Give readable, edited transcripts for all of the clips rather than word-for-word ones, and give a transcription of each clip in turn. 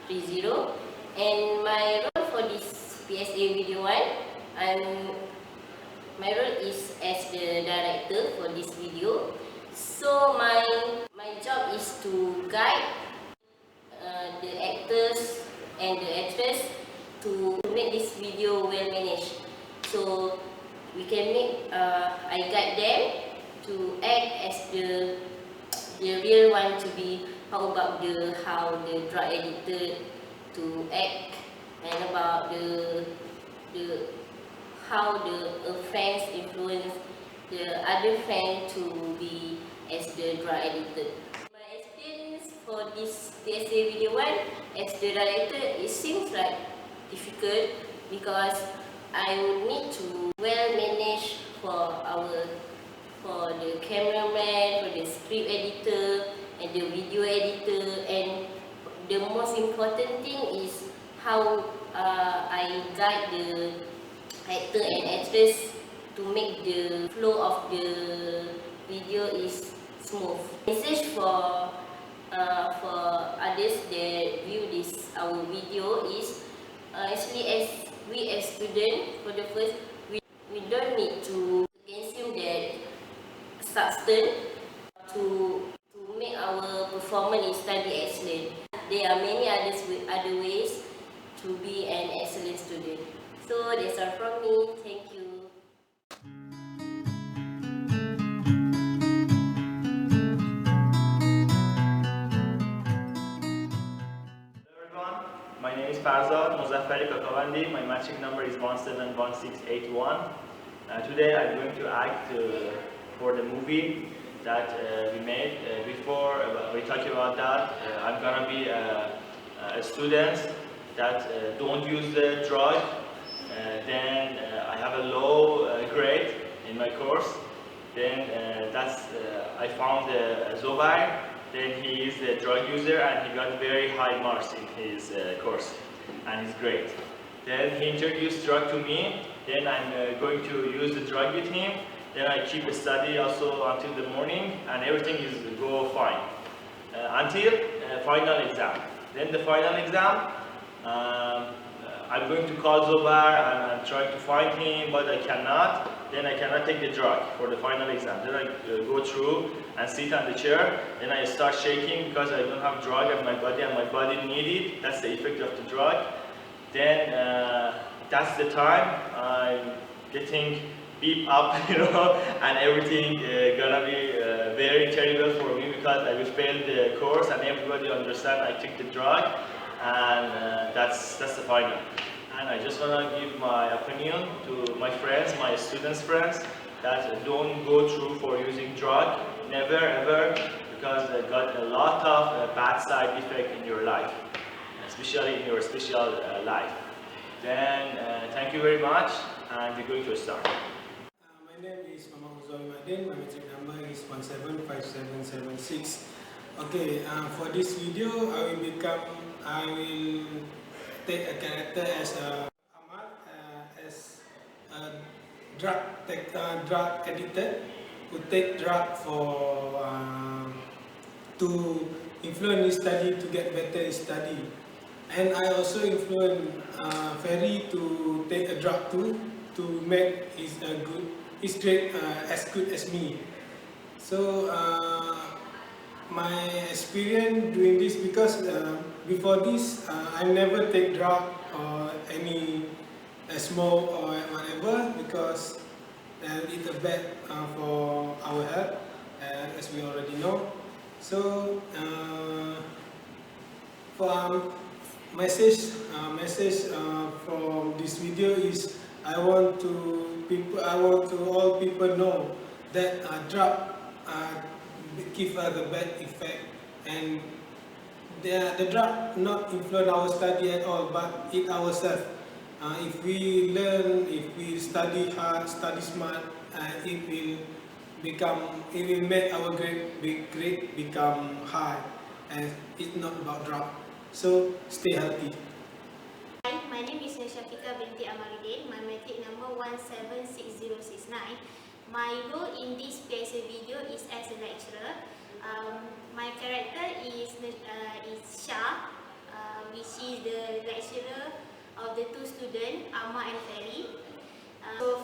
LAX2024. And my role for this PSA video 1, my role is as the director for this video. So my job is to guide the actors and the actress to make this video well managed. So we can make, I guide them to act as the real one to be. How about how the drug editor to act, and about how the friends influence the other friend to be as the drug editor. My experience for this PSA video 1 as the director, it seems like difficult because I would need to well manage for the cameraman, for the script editor, and the video editor, and the most important thing is how I guide the actor and actress to make the flow of the video is smooth. Message for others that view this our video is actually, as we as students, for the first, we don't need to consume that substance to make our performance in study excellent. There are many other ways to be an excellent student. So that's all from me. Thank you. Hello everyone, my name is Farzad Muzaffari Kakavandi. My matching number is 171681. Today I'm going to act for the movie that we made. Before we talk about that, I'm gonna be a student that don't use the drug. Then I have a low grade in my course. Then I found Zobai. Then he is a drug user and he got very high marks in his course and he's great. Then he introduced drug to me. Then I'm going to use the drug with him. Then I keep study also until the morning and everything is go fine until final exam. Then the final exam, I'm going to call Zobar and I'm trying to find him, but I cannot. Then I cannot take the drug for the final exam. Then I go through and sit on the chair. Then I start shaking because I don't have drug in my body and my body need it. That's the effect of the drug. Then that's the time I'm getting beep up, and everything gonna be very terrible for me because I will fail the course and everybody understand I took the drug, and that's the final. And I just wanna give my opinion to my friends, my students' friends, that don't go through for using drug, never ever, because they got a lot of bad side effect in your life, especially in your special life. Then thank you very much, and we're going to start. My name is Mama Uzoli Madin. My magic number is 175776. Okay, for this video, I will take a character as Ahmad, as a drug editor who take drug for to influence his study to get better in study. And I also influence Ferry to take a drug too, to make his grade as good as me. So my experience doing this, because before this I never take drug or any smoke or whatever, because it's bad for our health, as we already know. So for message from this video is I want to all people know that drug give us a bad effect, and the drug not influence our study at all, but it ourselves. If we learn, if we study hard, study smart, it will make our grade become high, and it's not about drug. So stay healthy. Hi, my name is Shafika binti Amaruddin. My matric number 176069. My role in this PSA video is as a lecturer. My character is Shah. which is the lecturer of the two students, Amma and Ferry. So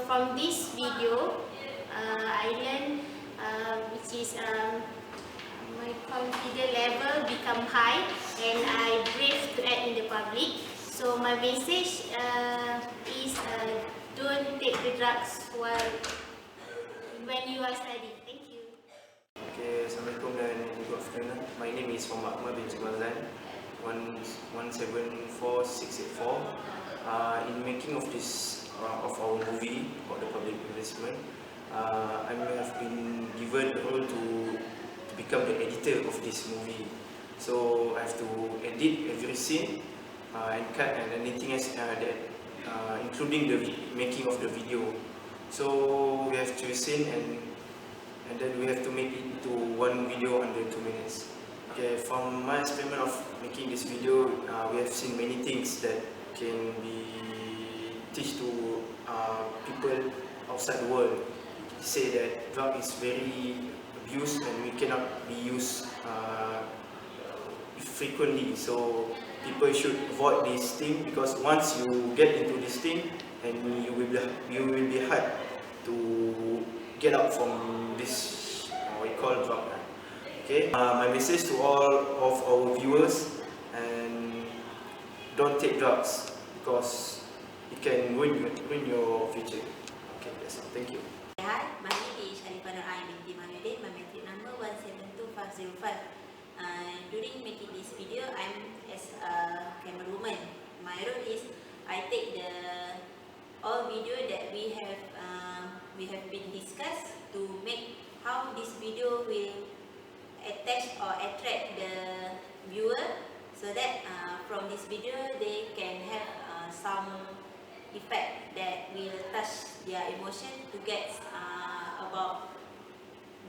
from this video, I learned which is my confidence level become high and I brave to act in the public. So my message is don't take the drugs when you are studying. Thank you. Okay, Assalamualaikum dan good afternoon. My name is Muhammad Ahmad bin Jimazan, 174-684. In making of this of our movie about the public investment, I have been given the role to become the editor of this movie. So I have to edit every scene and cut and anything else that including the making of the video. So we have 3 scenes and then we have to make it into one video under 2 minutes. Okay, from my experiment of making this video, we have seen many things that can be teach to people outside the world. Say that drug is very abused and we cannot be used frequently. So people should avoid this thing because once you get into this thing, and you will be hard to get out from this what we call drug. Okay, my message to all of our viewers, and don't take drugs because it can ruin your future. Okay, that's all. Thank you. Hi, my name is Sharifah binti Mahyudin, my metric number 172505. During making this video, I'm as a camerawoman. My role is I take all video that we have been discussed to make how this video will attach or attract the viewer, so that from this video they can have some effect that will touch their emotion to get about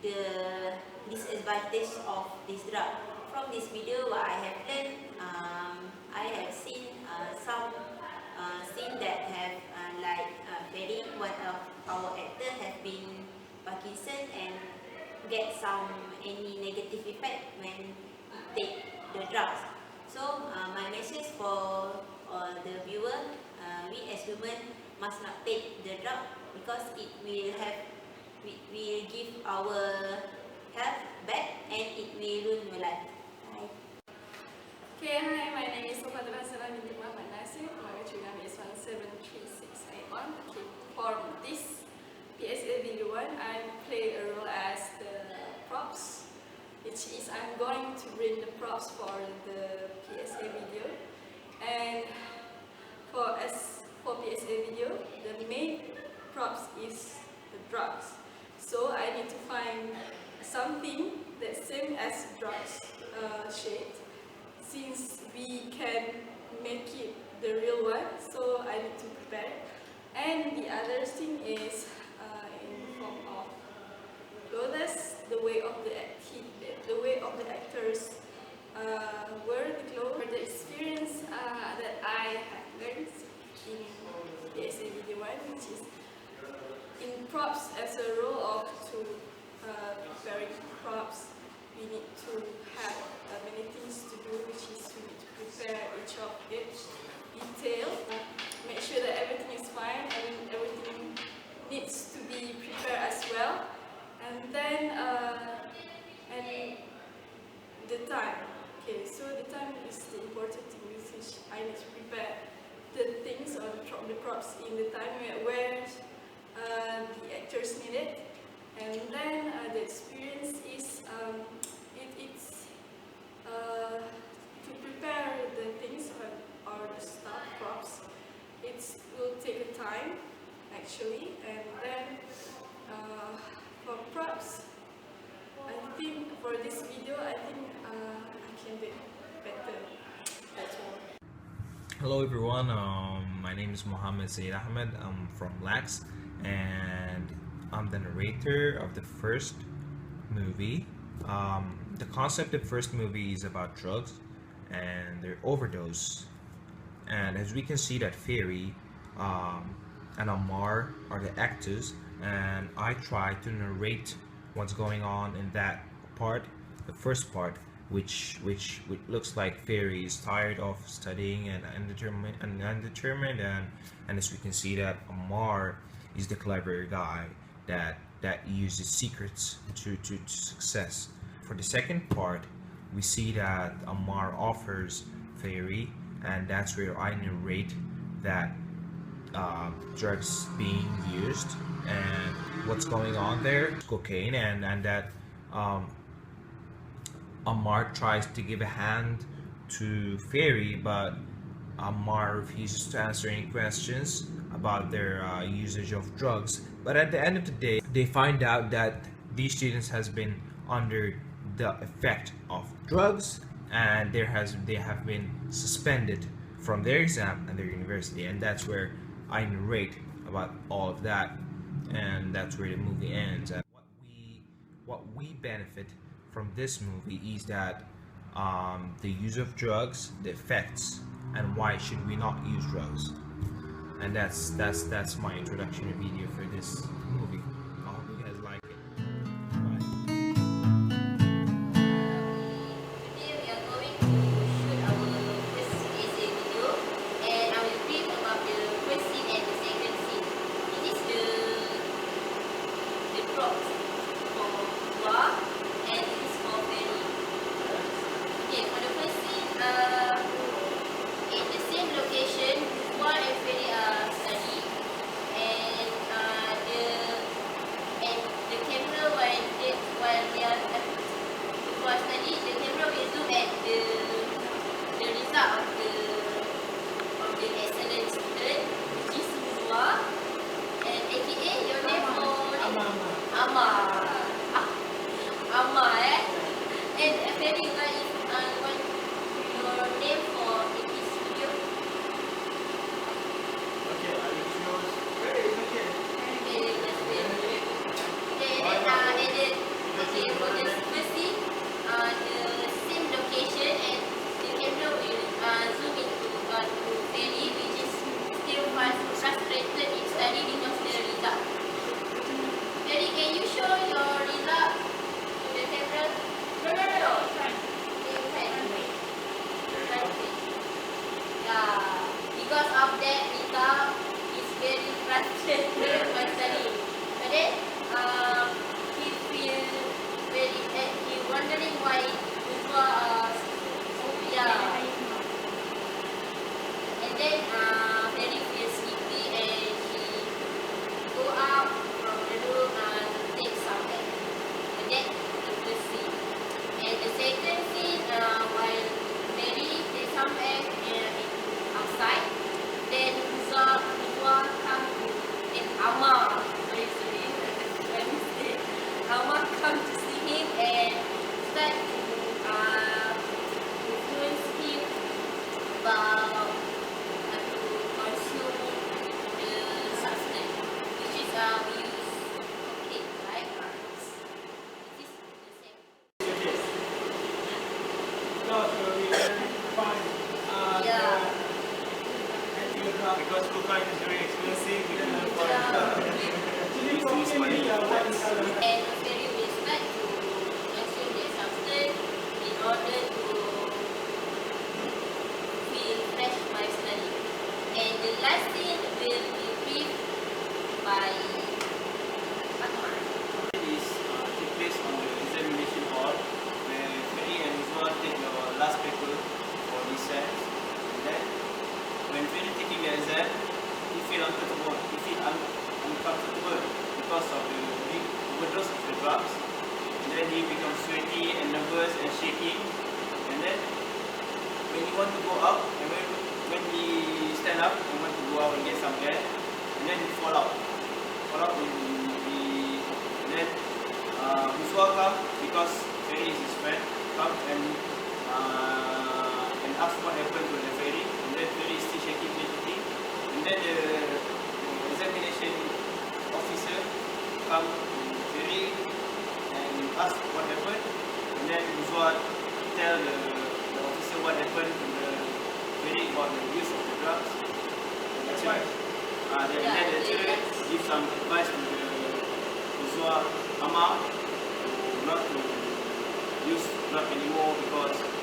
the disadvantage of this drug. From this video, what I have learned, I have seen some scene that have like Ferry, one of our actor, have been Parkinson and get any negative effect when take the drugs. So my message for the viewer, we as women must not take the drug because it will give our health back and it will ruin your life. Bye. Okay, hi, my name is Sofatullah binti Muhammad Nasir. My metric number is 173681. Okay, for this PSA video 1, I play a role as the props, which is I'm going to bring the props for the PSA video. And for PSA video, the main props is the drugs. So I need to find something that's same as drugs shade, since we can make it the real one. So I need to prepare. And the other thing is in form of clothes, the way of the actors wear the clothes. For the experience that I have learned in PSA video 1, which is in props, as a role of preparing props, we need to have many things to do, which is we need to prepare each detail, make sure that everything is fine and everything needs to be prepared as well. And then and the time. Okay, so the time is the important thing, which I need to prepare the things or the props in the time where the actors need it. And then the experience is it's to prepare the things or the stuff, props. It will take a time actually, and then for props, I think for this video, I think I can do better. That's all. Hello everyone, my name is Mohammed Sayyid Ahmed. I'm from LAX and I'm the narrator of the first movie. The concept of the first movie is about drugs and their overdose. And as we can see that Ferry and Ammar are the actors, and I try to narrate what's going on in that part, the first part, which looks like Fairy is tired of studying and undetermined, and as we can see that Amar is the clever guy that uses secrets to success. For the second part, we see that Amar offers Fairy, and that's where I narrate that drugs being used and what's going on there, cocaine, and that Amar tries to give a hand to Fairy, but Amar refuses to answer any questions about their usage of drugs. But at the end of the day, they find out that these students has been under the effect of drugs, and they have been suspended from their exam and their university, and that's where I narrate about all of that, and that's where the movie ends. And what we benefit from this movie is that the use of drugs, the effects, and why should we not use drugs. And that's my introduction video for this movie. I hope you guys like it. Bye. Today we are going to shoot our first PSA video, and I will brief about the first scene and the second scene. This is the props for Noah, and this is for Fairy. Okay, for the first scene, in the same location, Noah and Fairy are studying, and the camera while they are study, the camera will zoom at the result of the excellent student, which is Noah, and aka your name for Amma. And Fairy, what is your name for this video? Okay, I will choose. Very okay. Okay, that's very good. Okay, for the first scene, the same location, and the camera will zoom into Fairy, which is still frustrated in study because of the result. Fairy, can you show your result to the camera? No. Yeah, because of that result, he's very frustrated by studying. But then, he feels he wondering why and then Fairy feels sleepy, and she go out from the room to take some nap. And that's the first scene. And the second scene, while Fairy takes some nap outside, then Noah come to Amma. Amma come to see him and start to influence him about to consume the substance, which is we use cocaine, right? This is the same. Okay. No, so we can find Yeah. Because cocaine is very expensive, we can afford actually cocaine is white in color. And Fairy will start to consume the substance in order to feel fresh by study. And the last scene will be briefed by Akmal. Is took place on the examination hall where Fairy and Uzma take the last paper for this set. And then when Fairy taking the exam, he feel uncomfortable. He feel uncomfortable because of the big overdose of the drugs. And then he becomes sweaty and nervous and shaking. And then when he want to go up, and when he stand up and want to go out and get some air, and then he fall out. And then Uzwa come because Fairy is his friend, come and ask what happened to the Fairy. And then Fairy is still shaking. And then the examination officer come to Fairy and ask what happened. And then Uzwa tell the officer what happened to the Fairy about the use of the drugs. That's why. Then the lecturer give some advice to the Uzwa Amma not to used not anymore because